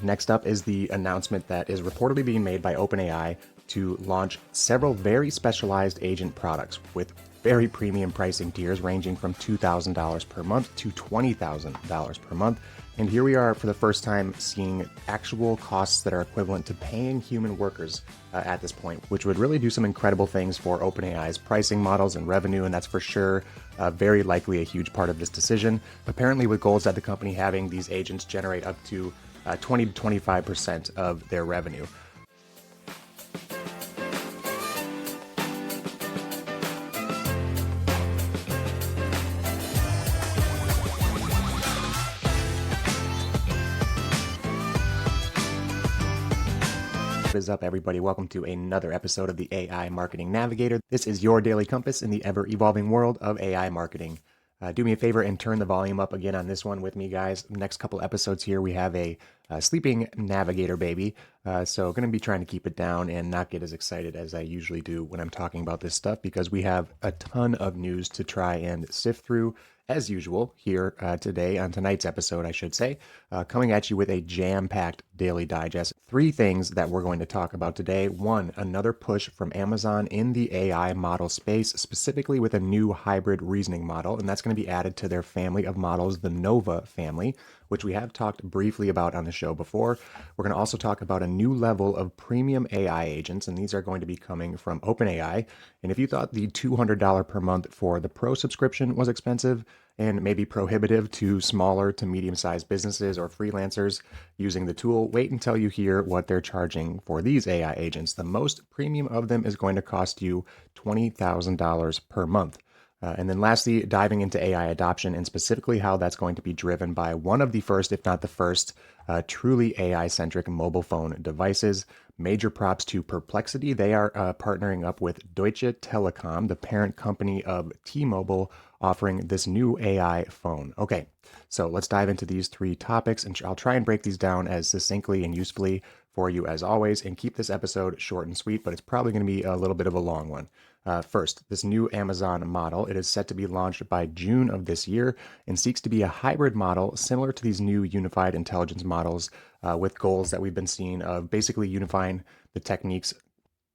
Next up is the announcement that is reportedly being made by OpenAI to launch several very specialized agent products with very premium pricing tiers ranging from $2,000 per month to $20,000 per month. And here we are for the first time seeing actual costs that are equivalent to paying human workers at this point, which would really do some incredible things for OpenAI's pricing models and revenue. And that's for sure very likely a huge part of this decision. Apparently, with goals that the company having these agents generate up to 20 to 25% of their revenue. What is up, everybody? Welcome to another episode of the AI Marketing Navigator. This is your daily compass in the ever-evolving world of AI marketing. Do me a favor and turn the volume up again on this one with me, guys. Next couple episodes here, we have a sleeping navigator baby. So going to be trying to keep it down and not get as excited as I usually do when I'm talking about this stuff, because we have a ton of news to try and sift through as usual here today on tonight's episode, I should say, coming at you with a jam-packed daily digest. Three things that we're going to talk about today. One, another push from Amazon in the AI model space, specifically with a new hybrid reasoning model, and that's going to be added to their family of models, the Nova family, which we have talked briefly about on the show before. We're going to also talk about a new level of premium AI agents, and these are going to be coming from OpenAI. And if you thought the $200 per month for the Pro subscription was expensive and maybe prohibitive to smaller to medium-sized businesses or freelancers using the tool, wait until you hear what they're charging for these AI agents. The most premium of them is going to cost you $20,000 per month. And then lastly, diving into AI adoption and specifically how that's going to be driven by one of the first, if not the first, truly AI-centric mobile phone devices. Major props to Perplexity. They are partnering up with Deutsche Telecom, the parent company of T-Mobile, offering this new AI phone. Okay, so let's dive into these three topics, and I'll try and break these down as succinctly and usefully for you as always, and keep this episode short and sweet, but it's probably going to be a little bit of a long one. First, this new Amazon model, it is set to be launched by June of this year and seeks to be a hybrid model similar to these new unified intelligence models with goals that we've been seeing of basically unifying the techniques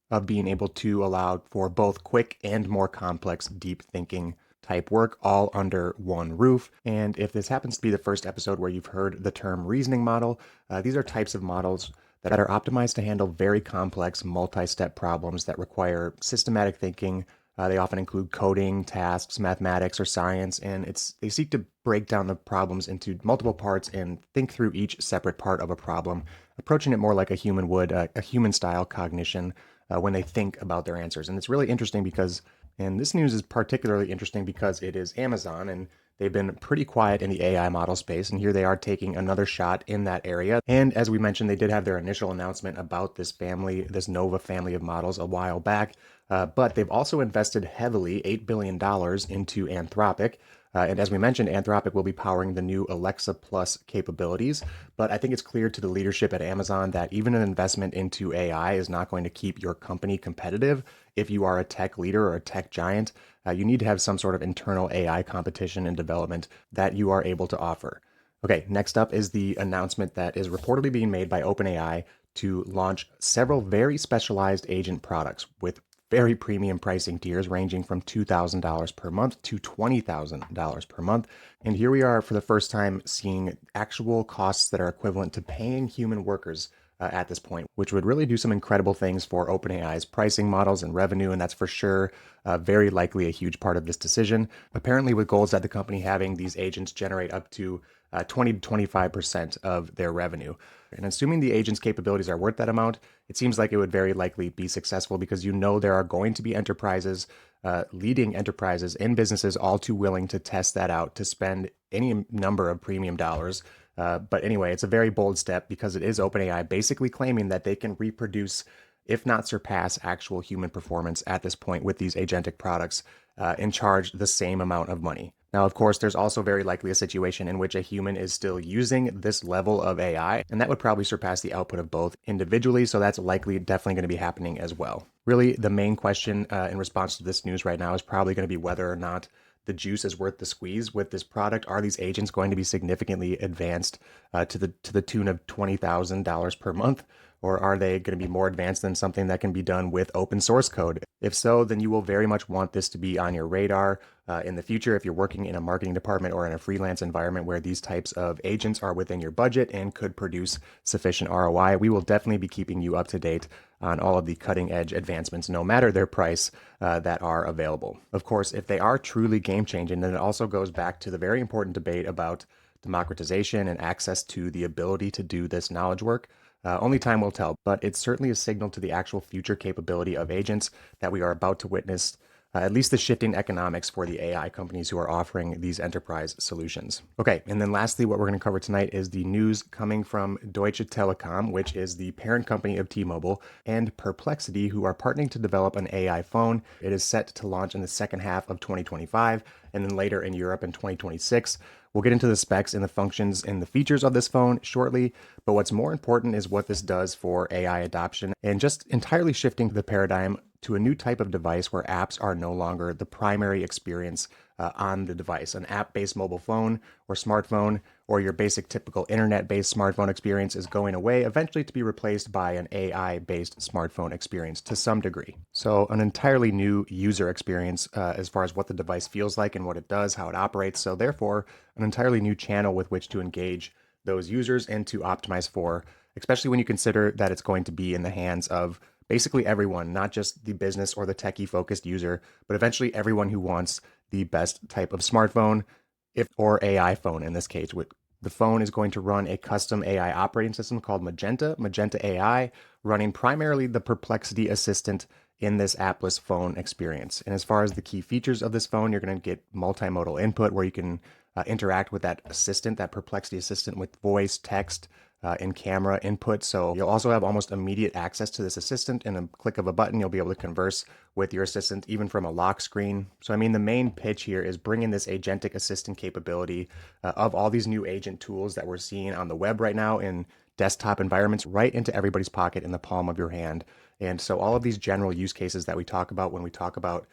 of being able to allow for both quick and more complex deep thinking type work all under one roof. And if this happens to be the first episode where you've heard the term reasoning model, these are types of models that are optimized to handle very complex multi-step problems that require systematic thinking. They often include coding, tasks, mathematics, or science, and they seek to break down the problems into multiple parts and think through each separate part of a problem, approaching it more like a human would, a human-style cognition when they think about their answers. And it's really interesting because, and this news is particularly interesting because it is Amazon, and they've been pretty quiet in the AI model space, and here they are taking another shot in that area. And as we mentioned, they did have their initial announcement about this family, this Nova family of models a while back, but they've also invested heavily, $8 billion into Anthropic. And as we mentioned, Anthropic will be powering the new Alexa Plus capabilities. But I think it's clear to the leadership at Amazon that even an investment into AI is not going to keep your company competitive. If you are a tech leader or a tech giant, you need to have some sort of internal AI competition and development that you are able to offer. Okay, next up is the announcement that is reportedly being made by OpenAI to launch several very specialized agent products with very premium pricing tiers ranging from $2,000 per month to $20,000 per month. And here we are for the first time seeing actual costs that are equivalent to paying human workers at this point, which would really do some incredible things for OpenAI's pricing models and revenue. And that's for sure very likely a huge part of this decision. Apparently, with goals that the company having these agents generate up to 20 to 25% of their revenue. And assuming the agent's capabilities are worth that amount, it seems like it would very likely be successful because there are going to be enterprises, leading enterprises and businesses all too willing to test that out, to spend any number of premium dollars. But anyway, it's a very bold step because it is OpenAI basically claiming that they can reproduce, if not surpass, actual human performance at this point with these agentic products and charge the same amount of money. Now, of course, there's also very likely a situation in which a human is still using this level of AI, and that would probably surpass the output of both individually, so that's definitely going to be happening as well. Really, the main question in response to this news right now is probably going to be whether or not the juice is worth the squeeze with this product? Are these agents going to be significantly advanced to the tune of $20,000 per month? Or are they going to be more advanced than something that can be done with open source code? If so, then you will very much want this to be on your radar in the future if you're working in a marketing department or in a freelance environment where these types of agents are within your budget and could produce sufficient ROI. We will definitely be keeping you up to date on all of the cutting edge advancements, no matter their price, that are available. Of course, if they are truly game changing, then it also goes back to the very important debate about democratization and access to the ability to do this knowledge work. Only time will tell, but it's certainly a signal to the actual future capability of agents that we are about to witness, at least the shifting economics for the AI companies who are offering these enterprise solutions. Okay, and then lastly, what we're going to cover tonight is the news coming from Deutsche Telecom, which is the parent company of T-Mobile, and Perplexity, who are partnering to develop an AI phone. It is set to launch in the second half of 2025, and then later in Europe in 2026. We'll get into the specs and the functions and the features of this phone shortly, but what's more important is what this does for AI adoption and just entirely shifting the paradigm to a new type of device where apps are no longer the primary experience on the device. An app-based mobile phone or smartphone or your basic typical internet-based smartphone experience is going away, eventually to be replaced by an AI-based smartphone experience to some degree. So an entirely new user experience as far as what the device feels like and what it does, how it operates. So therefore, an entirely new channel with which to engage those users and to optimize for, especially when you consider that it's going to be in the hands of basically everyone, not just the business or the techie focused user, but eventually everyone who wants the best type of smartphone, or AI phone in this case. The phone is going to run a custom AI operating system called Magenta AI, running primarily the Perplexity assistant in this appless phone experience. And as far as the key features of this phone, you're going to get multimodal input where you can interact with that assistant, that Perplexity assistant, with voice, text, and camera input. So you'll also have almost immediate access to this assistant. In a click of a button, you'll be able to converse with your assistant even from a lock screen. So I mean, the main pitch here is bringing this agentic assistant capability of all these new agent tools that we're seeing on the web right now in desktop environments right into everybody's pocket in the palm of your hand. And so all of these general use cases that we talk about when we talk about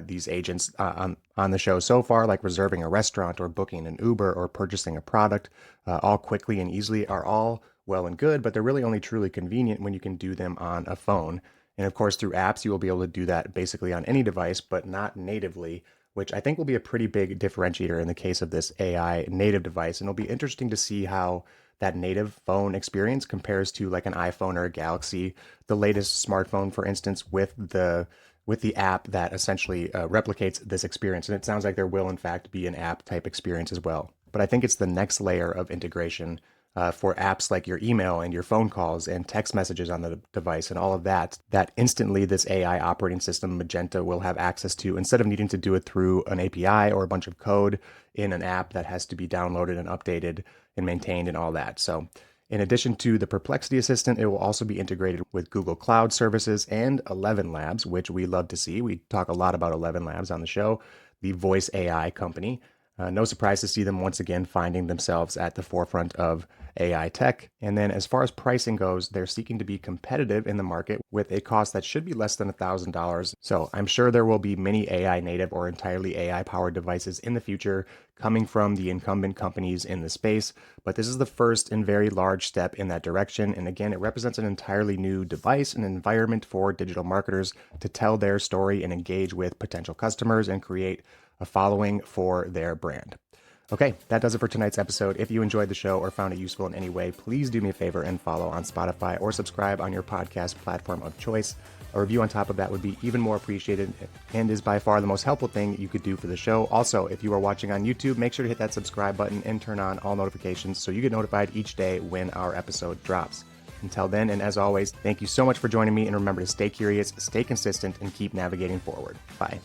these agents on the show so far, like reserving a restaurant or booking an Uber or purchasing a product, all quickly and easily, are all well and good, but they're really only truly convenient when you can do them on a phone. And of course, through apps, you will be able to do that basically on any device, but not natively, which I think will be a pretty big differentiator in the case of this AI native device. And it'll be interesting to see how that native phone experience compares to like an iPhone or a Galaxy, the latest smartphone, for instance, with the app that essentially replicates this experience. And it sounds like there will, in fact, be an app type experience as well. But I think it's the next layer of integration for apps like your email and your phone calls and text messages on the device and all of that, that instantly this AI operating system, Magenta, will have access to, instead of needing to do it through an API or a bunch of code in an app that has to be downloaded and updated and maintained and all that. So in addition to the Perplexity Assistant, it will also be integrated with Google Cloud Services and ElevenLabs, which we love to see. We talk a lot about ElevenLabs on the show, the voice AI company. No surprise to see them once again finding themselves at the forefront of AI tech. And then as far as pricing goes, they're seeking to be competitive in the market with a cost that should be less than $1,000. So I'm sure there will be many AI native or entirely AI powered devices in the future coming from the incumbent companies in the space. But this is the first and very large step in that direction. And again, it represents an entirely new device, an environment for digital marketers to tell their story and engage with potential customers and create a following for their brand. Okay, that does it for tonight's episode. If you enjoyed the show or found it useful in any way, please do me a favor and follow on Spotify or subscribe on your podcast platform of choice. A review on top of that would be even more appreciated and is by far the most helpful thing you could do for the show. Also, if you are watching on YouTube, make sure to hit that subscribe button and turn on all notifications so you get notified each day when our episode drops. Until then, and as always, thank you so much for joining me, and remember to stay curious, stay consistent, and keep navigating forward. Bye.